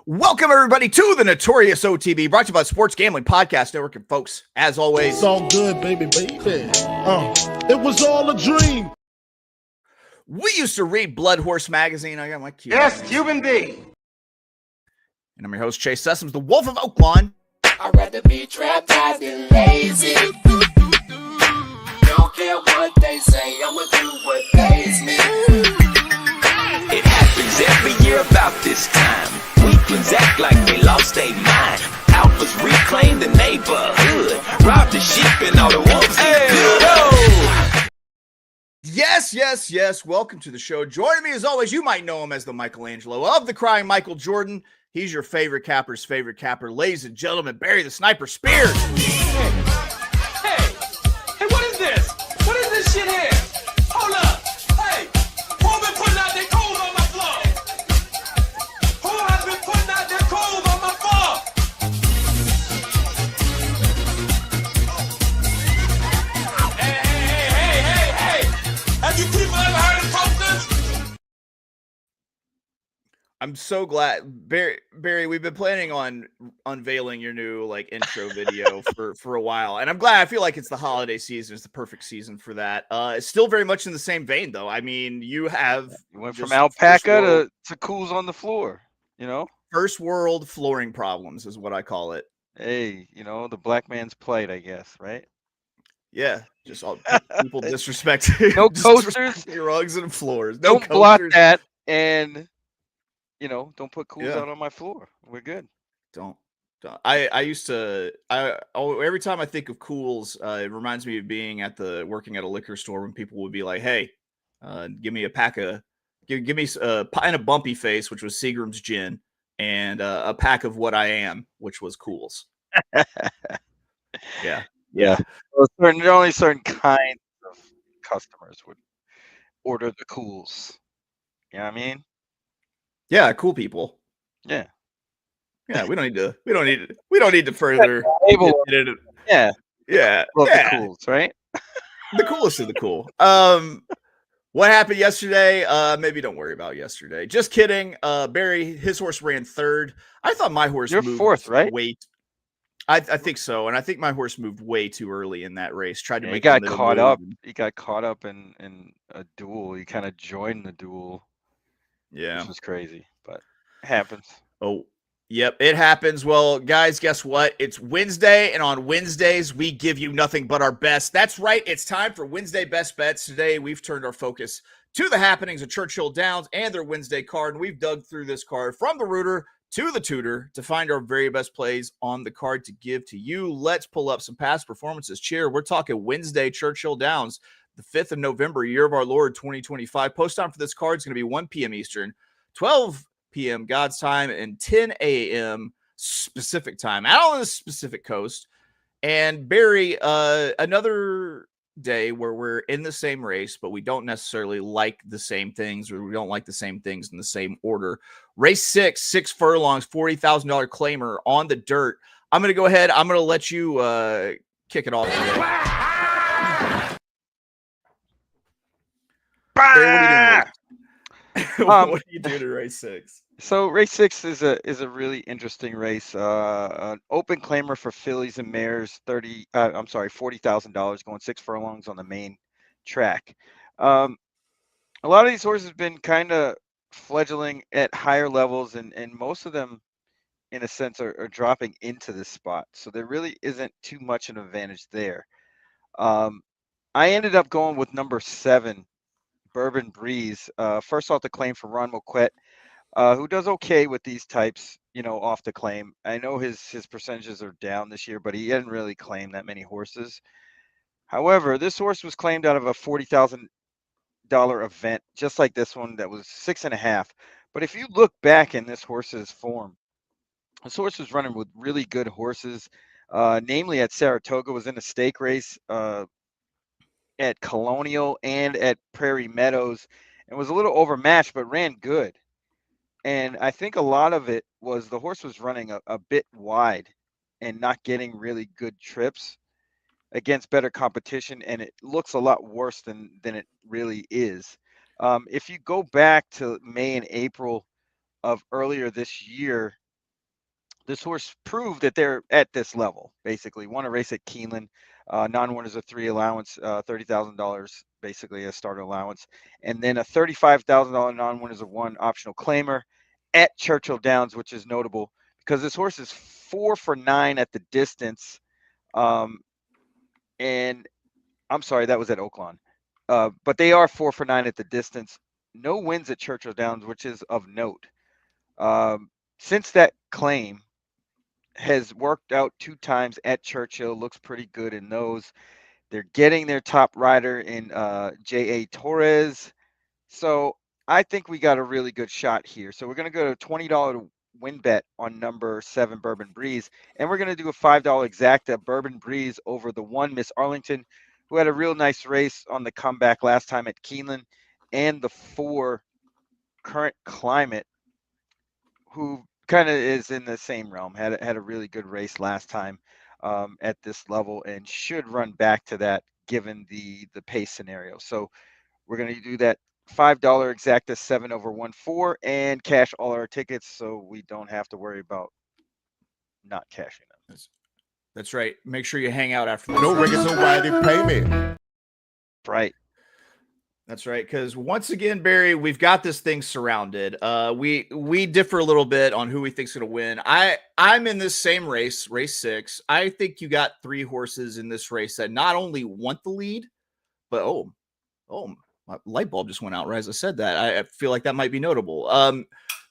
Welcome, everybody, to the Notorious OTB, brought to you by Sports Gambling Podcast Network. And folks, as always, it's all good, baby. It was all a dream. We used to read Blood Horse magazine. I got my cue. Yes, Cuban B. And I'm your host, Chase Sessoms, the Wolf of Oaklawn. I'd rather be trapped than lazy. Don't care what they say, I'ma do what pays me. It happens every year about this time. Weaklings act like they lost their mind. Alphas reclaim the neighborhood. Rob the sheep and all the wolves get good. Oh! Yes. Welcome to the show. Joining me, as always, you might know him as the Michelangelo of the Crying Michael Jordan. He's your favorite capper's favorite capper. Ladies and gentlemen, Barry the Sniper Spears. Hey, what is this? What is this shit here? Hold up. Hey, who been putting out their clothes on my floor? Who has been putting out their clothes on my floor? Hey. Have you people ever heard of toasters? I'm so glad, Barry, we've been planning on unveiling your new intro video for a while, and I'm glad. I feel like it's the holiday season. It's the perfect season for that. It's still very much in the same vein, though. I mean, you went from alpaca to cools on the floor, First world flooring problems is what I call it. Hey, the black man's plight, I guess, right? Yeah, just all people disrespect. No coasters, rugs and floors. No don't block that, and don't put cools out on my floor. We're good. Don't. I used to. Every time I think of cools, it reminds me of being working at a liquor store when people would be like, "Hey, give me a pack of, give me a pint of Bumpy Face, which was Seagram's gin, and a pack of What I Am, which was Cools." Yeah. Well, only certain kinds of customers would order the cools. You know what I mean? Yeah, cool people. Yeah. We don't need to further. Yeah. The cools, right? The coolest of the cool. What happened yesterday? Maybe don't worry about yesterday. Just kidding. Barry, his horse ran third. I thought my horse moved fourth, right? I think so, and I think my horse moved way too early in that race. Tried to make. He got caught up. He got caught up in a duel. He kind of joined the duel. Yeah, which was crazy, but it happens. Oh, yep, it happens. Well, guys, guess what? It's Wednesday, and on Wednesdays, we give you nothing but our best. That's right. It's time for Wednesday Best Bets. Today, we've turned our focus to the happenings of Churchill Downs and their Wednesday card, and we've dug through this card from the rooter to the tutor to find our very best plays on the card to give to you. Let's pull up some past performances. Cheer. We're talking Wednesday, Churchill Downs, the 5th of November, year of our Lord, 2025. Post time for this card is going to be 1 p.m. Eastern, 12 p.m. God's time, and 10 a.m. Pacific time, out on the Pacific coast. And Barry, another day where we're in the same race, but we don't necessarily like the same things, or we don't like the same things in the same order. Race 6 furlongs, $40,000 claimer on the dirt. I'm going to go ahead. I'm going to let you kick it off today. What are you doing in race 6? So race 6 is a really interesting race. An open claimer for fillies and mares, $40,000 going 6 furlongs on the main track. A lot of these horses have been kind of fledgling at higher levels, and most of them, in a sense, are dropping into this spot. So there really isn't too much an advantage there. I ended up going with number 7. Bourbon Breeze, first off the claim for Ron Moquette, who does okay with these types, off the claim. I know his percentages are down this year, but he hadn't really claimed that many horses. However, this horse was claimed out of a $40,000 event, just like this one that was 6.5. But if you look back in this horse's form, this horse was running with really good horses, namely at Saratoga, was in a stake race, at Colonial and at Prairie Meadows, and was a little overmatched, but ran good. And I think a lot of it was the horse was running a bit wide and not getting really good trips against better competition, and it looks a lot worse than it really is. If you go back to May and April of earlier this year, this horse proved that they're at this level. Basically, won a race at Keeneland. Non-winners a 3 allowance, $30,000 basically a starter allowance, and then a $35,000 non-winners of 1 optional claimer at Churchill Downs, which is notable because this horse is 4 for 9 at the distance. And I'm sorry, that was at Oaklawn. But they are 4 for 9 at the distance. No wins at Churchill Downs, which is of note. Since that claim has worked out 2 times at Churchill, looks pretty good in those. They're getting their top rider in J.A. Torres. So I think we got a really good shot here. So we're going to go to $20 win bet on number 7 Bourbon Breeze. And we're going to do a $5 exacta Bourbon Breeze over the 1 Miss Arlington, who had a real nice race on the comeback last time at Keeneland, and the 4 Current Climate, who kind of is in the same realm, had a really good race last time at this level and should run back to that given the pace scenario. So we're going to do that $5 exacta 7 over 1-4 and cash all our tickets so we don't have to worry about not cashing them. That's right. Make sure you hang out after this. No records, so why they pay me? Right. That's right. Because once again, Barry, we've got this thing surrounded. We differ a little bit on who we think's going to win. I'm in this same race 6. I think you got 3 horses in this race that not only want the lead, but oh, my light bulb just went out right as I said that. I feel like that might be notable.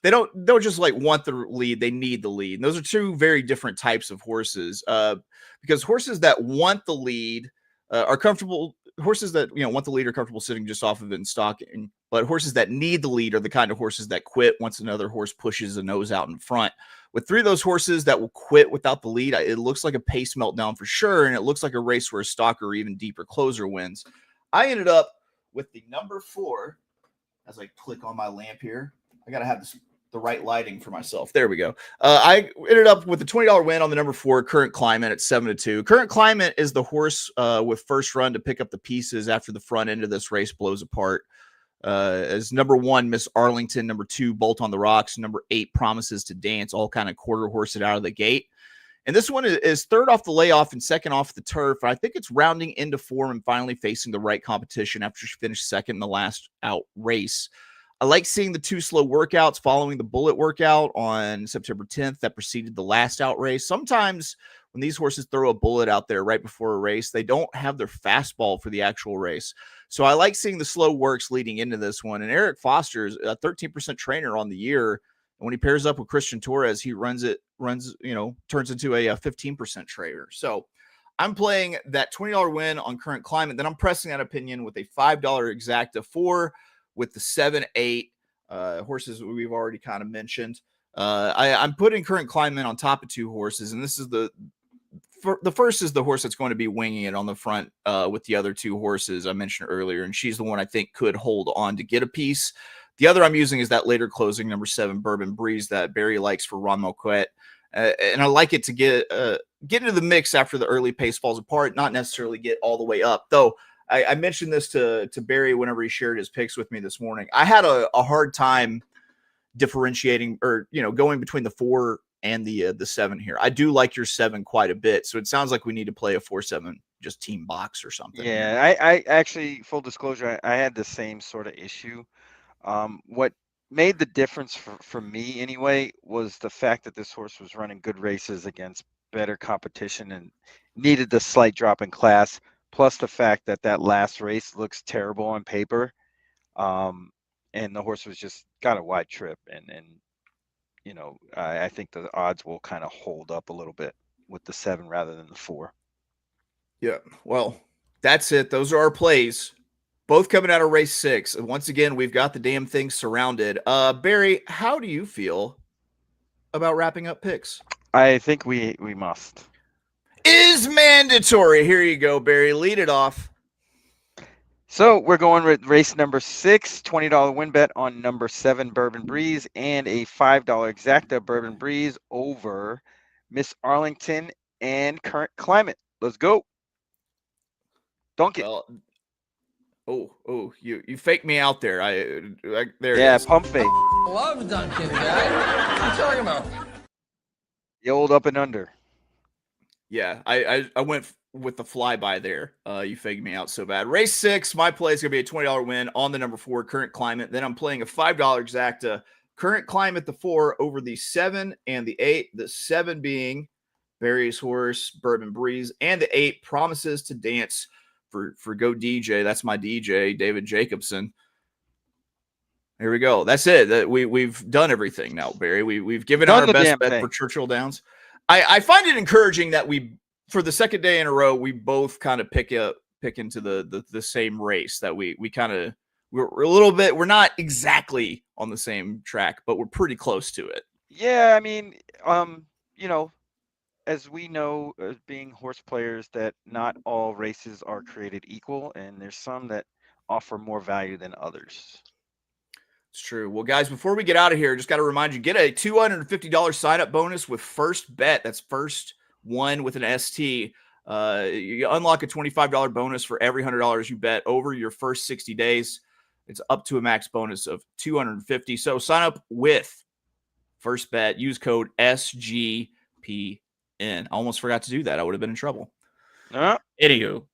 They don't just like want the lead; they need the lead. And those are 2 very different types of horses. Because horses that want the lead are comfortable. Horses that want the lead are comfortable sitting just off of it and stalking. But horses that need the lead are the kind of horses that quit once another horse pushes the nose out in front. With 3 of those horses that will quit without the lead, it looks like a pace meltdown for sure, and it looks like a race where a stalker or even deeper closer wins. I ended up with the number 4. As I click on my lamp here, I gotta have the right lighting for myself. There we go. I ended up with a $20 win on the number 4 Current Climate at 7-2. Current Climate is the horse with first run to pick up the pieces after the front end of this race blows apart. As number 1 Miss Arlington, number 2 Bolt on the Rocks, number 8 Promises to Dance, all kind of quarter horsed out of the gate. And this one is third off the layoff and second off the turf. I think it's rounding into form and finally facing the right competition after she finished second in the last out race. I like seeing the 2 slow workouts following the bullet workout on September 10th that preceded the last out race. Sometimes when these horses throw a bullet out there right before a race, they don't have their fastball for the actual race. So I like seeing the slow works leading into this one. And Eric Foster is a 13% trainer on the year. And when he pairs up with Christian Torres, he turns into a 15% trader. So I'm playing that $20 win on Current Climate. Then I'm pressing that opinion with a $5 exacta 4 with the 7-8 horses we've already kind of mentioned. I'm putting Current Climate on top of 2 horses. And this is the first is the horse that's going to be winging it on the front with the other 2 horses I mentioned earlier. And she's the one I think could hold on to get a piece. The other I'm using is that later closing number 7 Bourbon Breeze that Barry likes for Ron Moquette. And I like it to get into the mix after the early pace falls apart, not necessarily get all the way up. Though I mentioned this to Barry whenever he shared his picks with me this morning. I had a hard time differentiating or, going between the 4 and the 7 here. I do like your 7 quite a bit. So it sounds like we need to play a 4-7 just team box or something. Yeah, I actually, full disclosure, I had the same sort of issue. What made the difference for me anyway was the fact that this horse was running good races against better competition and needed the slight drop in class, plus the fact that last race looks terrible on paper. And the horse was just got a wide trip. And I think the odds will kind of hold up a little bit with the 7 rather than the 4. Yeah, well, that's it. Those are our plays. Both coming out of race 6. And once again, we've got the damn thing surrounded. Barry, how do you feel about wrapping up picks? I think we must. Is mandatory. Here you go, Barry. Lead it off. So we're going with race number 6, $20 win bet on number 7 Bourbon Breeze and a $5 exacta Bourbon Breeze over Miss Arlington and Current Climate. Let's go. Dunk it. Well, Oh, you faked me out there. There it is. Pump fake. Love Duncan, guy. What are you talking about? The old up and under. Yeah, I went with the flyby there. You faked me out so bad. Race 6, my play is going to be a $20 win on the number 4, Current Climate. Then I'm playing a $5 exacta, Current Climate, the 4 over the 7 and the 8. The 7 being Barry's Horse, Bourbon Breeze, and the 8 Promises to Dance for Go DJ. That's my DJ, David Jacobson. Here we go. That's it. We've done everything now, Barry. We've given out our best bet for Churchill Downs. I find it encouraging that for the second day in a row, we both kind of pick into the same race. That we're a little bit. We're not exactly on the same track, but we're pretty close to it. Yeah, I mean, as we know, as being horse players, that not all races are created equal, and there's some that offer more value than others. It's true. Well, guys, before we get out of here, just got to remind you, get a $250 sign-up bonus with First Bet. That's first one with an ST. You unlock a $25 bonus for every $100 you bet over your first 60 days. It's up to a max bonus of $250. So sign up with First Bet. Use code SGPN. I almost forgot to do that. I would have been in trouble. Anywho.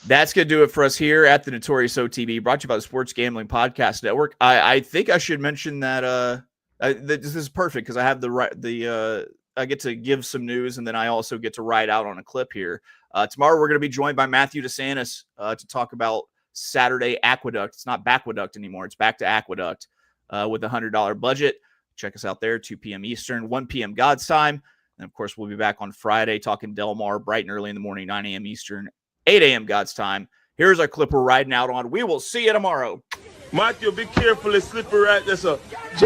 That's going to do it for us here at the Notorious OTB, brought to you by the Sports Gambling Podcast Network. I think I should mention that this is perfect because I have I get to give some news, and then I also get to ride out on a clip here. Tomorrow we're going to be joined by Matthew DeSantis to talk about Saturday Aqueduct. It's not Bacqueduct anymore. It's back to Aqueduct with a $100 budget. Check us out there, 2 p.m. Eastern, 1 p.m. God's time. And, of course, we'll be back on Friday talking Del Mar bright and early in the morning, 9 a.m. Eastern, 8 a.m. God's time. Here's our clip we're riding out on. We will see you tomorrow. Matthew, be careful, it's slippery right there, sir.